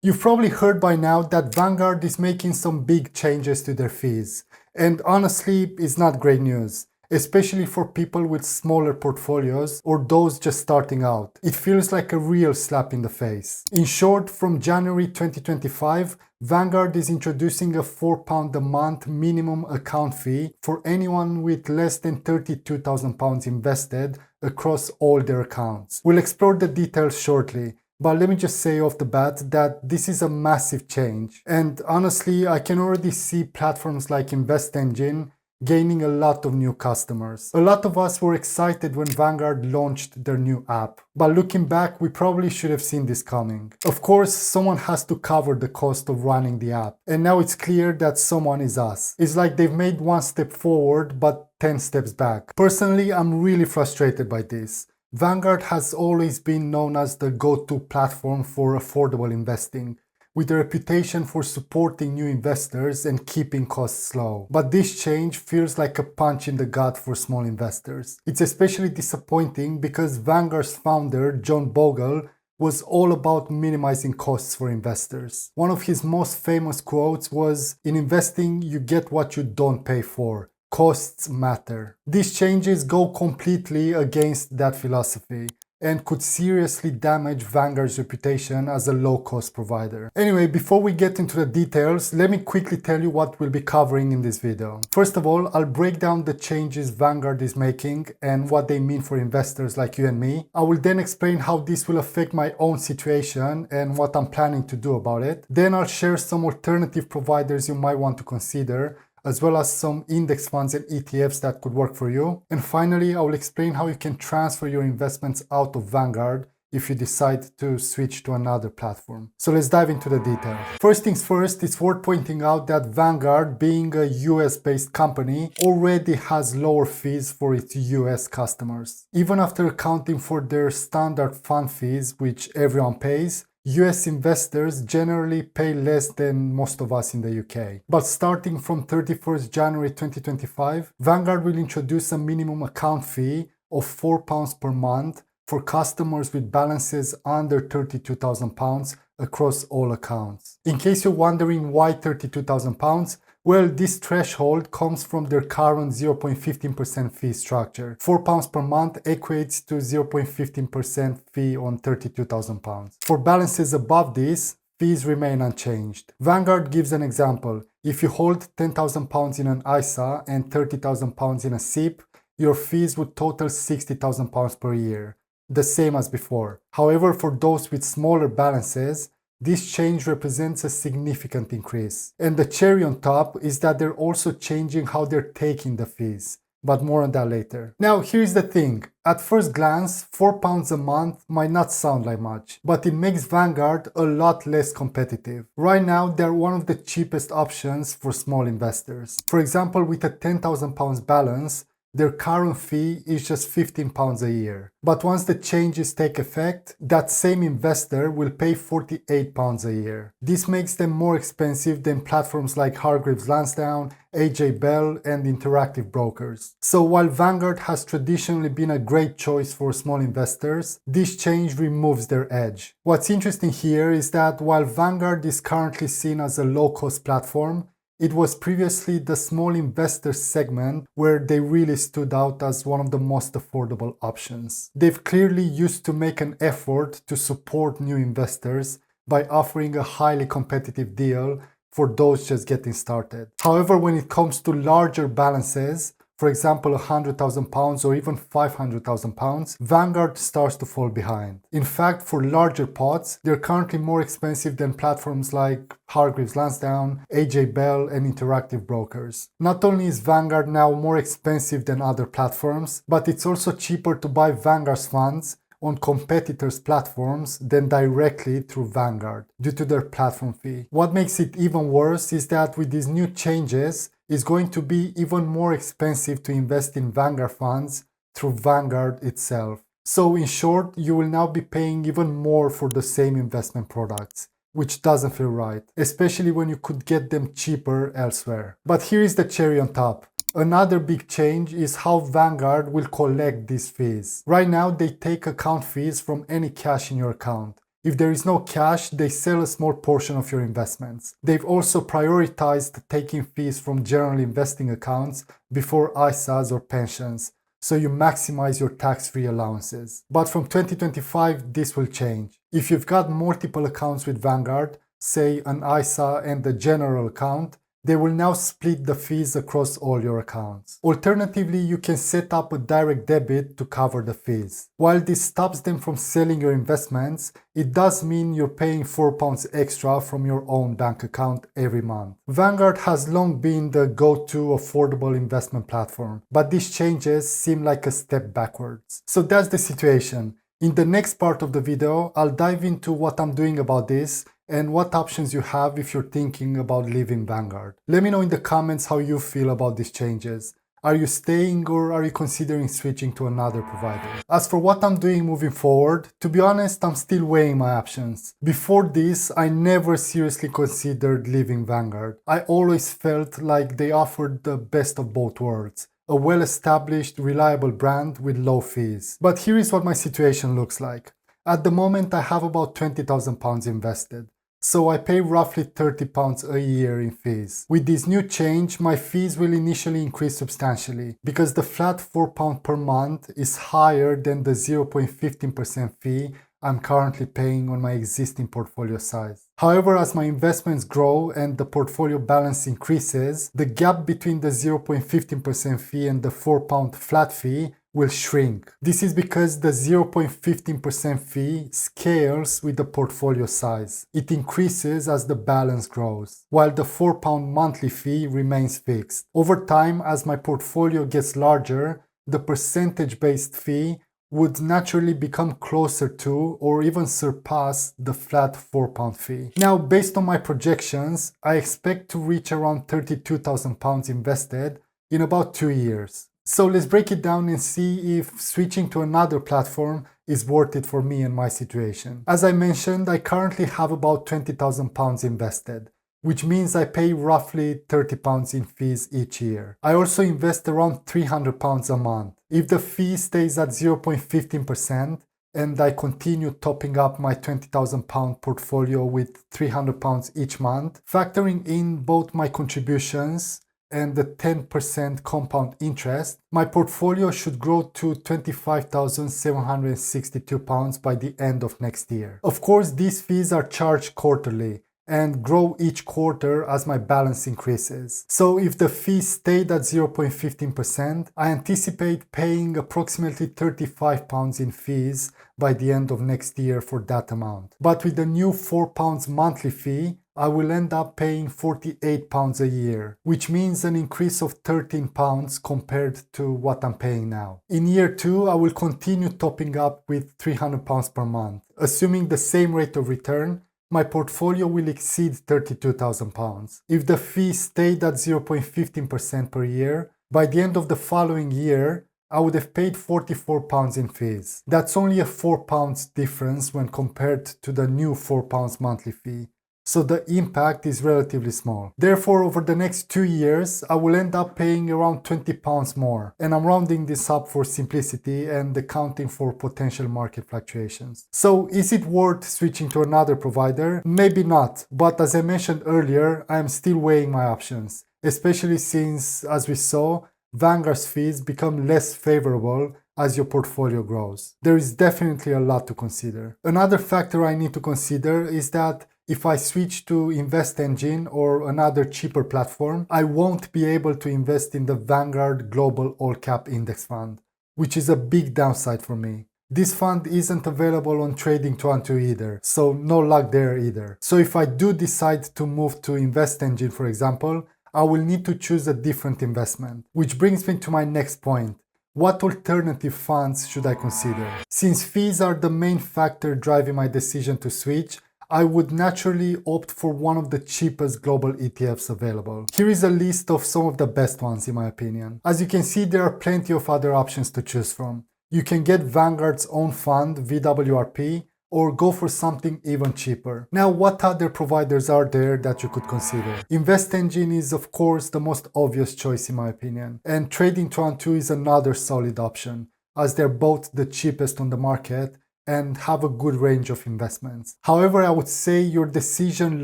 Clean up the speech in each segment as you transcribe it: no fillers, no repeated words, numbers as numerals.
You've probably heard by now that Vanguard is making some big changes to their fees. And honestly, it's not great news, especially for people with smaller portfolios or those just starting out. It feels like a real slap in the face. In short, from January 2025, Vanguard is introducing a £4 a month minimum account fee for anyone with less than £32,000 invested across all their accounts. We'll explore the details shortly. But let me just say off the bat that this is a massive change. And honestly, I can already see platforms like InvestEngine gaining a lot of new customers. A lot of us were excited when Vanguard launched their new app. But looking back, we probably should have seen this coming. Of course, someone has to cover the cost of running the app. And now it's clear that someone is us. It's like they've made one step forward, but 10 steps back. Personally, I'm really frustrated by this. Vanguard has always been known as the go-to platform for affordable investing, with a reputation for supporting new investors and keeping costs low. But this change feels like a punch in the gut for small investors. It's especially disappointing because Vanguard's founder, John Bogle, was all about minimizing costs for investors. One of his most famous quotes was, "In investing, you get what you don't pay for. Costs matter." These changes go completely against that philosophy and could seriously damage Vanguard's reputation as a low-cost provider. Anyway, before we get into the details, let me quickly tell you what we'll be covering in this video. First of all, I'll break down the changes Vanguard is making and what they mean for investors like you and me. I will then explain how this will affect my own situation and what I'm planning to do about it. Then I'll share some alternative providers you might want to consider, as well as some index funds and ETFs that could work for you. And finally, I will explain how you can transfer your investments out of Vanguard if you decide to switch to another platform. So let's dive into the details. First things first, it's worth pointing out that Vanguard, being a US-based company, already has lower fees for its US customers. Even after accounting for their standard fund fees, which everyone pays, US investors generally pay less than most of us in the UK. But starting from 31st January 2025, Vanguard will introduce a minimum account fee of £4 per month for customers with balances under £32,000 across all accounts. In case you're wondering why £32,000, well, this threshold comes from their current 0.15% fee structure. £4 per month equates to 0.15% fee on £32,000. For balances above this, fees remain unchanged. Vanguard gives an example. If you hold £10,000 in an ISA and £30,000 in a SIP, your fees would total £60,000 per year, the same as before. However, for those with smaller balances, this change represents a significant increase. And the cherry on top is that they're also changing how they're taking the fees. But more on that later. Now, here's the thing. At first glance, £4 a month might not sound like much, but it makes Vanguard a lot less competitive. Right now, they're one of the cheapest options for small investors. For example, with a £10,000 balance, their current fee is just £15 a year. But once the changes take effect, that same investor will pay £48 a year. This makes them more expensive than platforms like Hargreaves Lansdown, AJ Bell, and interactive brokers. So while Vanguard has traditionally been a great choice for small investors, this change removes their edge. What's interesting here is that while Vanguard is currently seen as a low-cost platform, it was previously the small investor segment where they really stood out as one of the most affordable options. They've clearly used to make an effort to support new investors by offering a highly competitive deal for those just getting started. However, when it comes to larger balances, for example £100,000 or even £500,000, Vanguard starts to fall behind. In fact, for larger pots, they're currently more expensive than platforms like Hargreaves Lansdown, AJ Bell, and interactive brokers. Not only is Vanguard now more expensive than other platforms, but it's also cheaper to buy Vanguard's funds on competitors' platforms than directly through Vanguard due to their platform fee. What makes it even worse is that with these new changes, it's going to be even more expensive to invest in Vanguard funds through Vanguard itself. So in short, you will now be paying even more for the same investment products, which doesn't feel right, especially when you could get them cheaper elsewhere. But here is the cherry on top. Another big change is how Vanguard will collect these fees. Right now, they take account fees from any cash in your account, If there is no cash, they sell a small portion of your investments. They've also prioritized taking fees from general investing accounts before ISAs or pensions, so you maximize your tax-free allowances. But from 2025, this will change. If you've got multiple accounts with Vanguard, say an ISA and a general account, they will now split the fees across all your accounts. Alternatively, you can set up a direct debit to cover the fees. While this stops them from selling your investments, it does mean you're paying £4 extra from your own bank account every month. Vanguard has long been the go-to affordable investment platform, but these changes seem like a step backwards. So that's the situation. In the next part of the video, I'll dive into what I'm doing about this and what options you have if you're thinking about leaving Vanguard. Let me know in the comments how you feel about these changes. Are you staying or are you considering switching to another provider? As for what I'm doing moving forward, to be honest, I'm still weighing my options. Before this, I never seriously considered leaving Vanguard. I always felt like they offered the best of both worlds. A well-established, reliable brand with low fees. But here is what my situation looks like. At the moment, I have about £20,000 invested. So I pay roughly £30 a year in fees. With this new change, my fees will initially increase substantially because the flat £4 per month is higher than the 0.15% fee I'm currently paying on my existing portfolio size. However, as my investments grow and the portfolio balance increases, the gap between the 0.15% fee and the £4 flat fee will shrink. This is because the 0.15% fee scales with the portfolio size. It increases as the balance grows, while the £4 monthly fee remains fixed. Over time, as my portfolio gets larger, the percentage-based fee would naturally become closer to or even surpass the flat £4 fee. Now, based on my projections, I expect to reach around £32,000 invested in about 2 years. So let's break it down and see if switching to another platform is worth it for me and my situation. As I mentioned, I currently have about £20,000 invested, which means I pay roughly £30 in fees each year. I also invest around £300 a month. If the fee stays at 0.15% and I continue topping up my £20,000 portfolio with £300 each month, factoring in both my contributions and the 10% compound interest, my portfolio should grow to £25,762 by the end of next year. Of course, these fees are charged quarterly and grow each quarter as my balance increases. So if the fee stayed at 0.15%, I anticipate paying approximately £35 in fees by the end of next year for that amount. But with the new £4 monthly fee, I will end up paying £48 a year, which means an increase of £13 compared to what I'm paying now. In year 2, I will continue topping up with £300 per month. Assuming the same rate of return, my portfolio will exceed £32,000. If the fee stayed at 0.15% per year, by the end of the following year, I would have paid £44 in fees. That's only a £4 difference when compared to the new £4 monthly fee. So the impact is relatively small. Therefore, over the next 2 years, I will end up paying around £20 more. And I'm rounding this up for simplicity and accounting for potential market fluctuations. So is it worth switching to another provider? Maybe not, but as I mentioned earlier, I am still weighing my options, especially since, as we saw, Vanguard's fees become less favorable as your portfolio grows. There is definitely a lot to consider. Another factor I need to consider is that if I switch to Invest Engine or another cheaper platform, I won't be able to invest in the Vanguard Global All Cap Index Fund, which is a big downside for me. This fund isn't available on Trading212 either, so no luck there either. So if I do decide to move to Invest Engine, for example, I will need to choose a different investment. Which brings me to my next point. What alternative funds should I consider? Since fees are the main factor driving my decision to switch, I would naturally opt for one of the cheapest global ETFs available. Here is a list of some of the best ones in my opinion. As you can see, there are plenty of other options to choose from. You can get Vanguard's own fund, VWRP, or go for something even cheaper. Now, what other providers are there that you could consider? Invest Engine is of course the most obvious choice in my opinion, and Trading212 is another solid option, as they're both the cheapest on the market and have a good range of investments. However, I would say your decision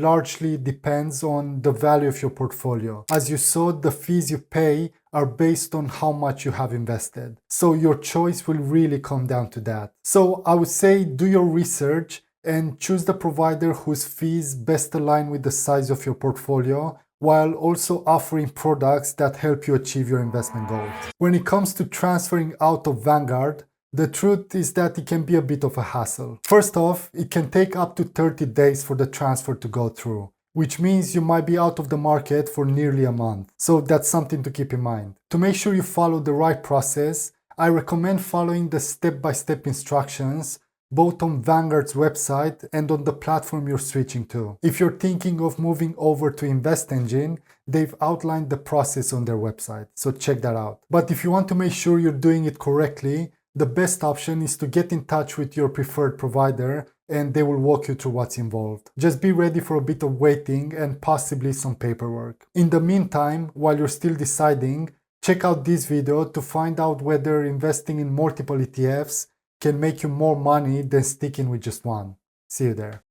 largely depends on the value of your portfolio. As you saw, the fees you pay are based on how much you have invested. So your choice will really come down to that. So I would say do your research and choose the provider whose fees best align with the size of your portfolio, while also offering products that help you achieve your investment goals. When it comes to transferring out of Vanguard, the truth is that it can be a bit of a hassle. First off, it can take up to 30 days for the transfer to go through, which means you might be out of the market for nearly a month. So that's something to keep in mind. To make sure you follow the right process, I recommend following the step-by-step instructions both on Vanguard's website and on the platform you're switching to. If you're thinking of moving over to InvestEngine, they've outlined the process on their website, so check that out. But if you want to make sure you're doing it correctly, the best option is to get in touch with your preferred provider and they will walk you through what's involved. Just be ready for a bit of waiting and possibly some paperwork. In the meantime, while you're still deciding, check out this video to find out whether investing in multiple ETFs can make you more money than sticking with just one. See you there.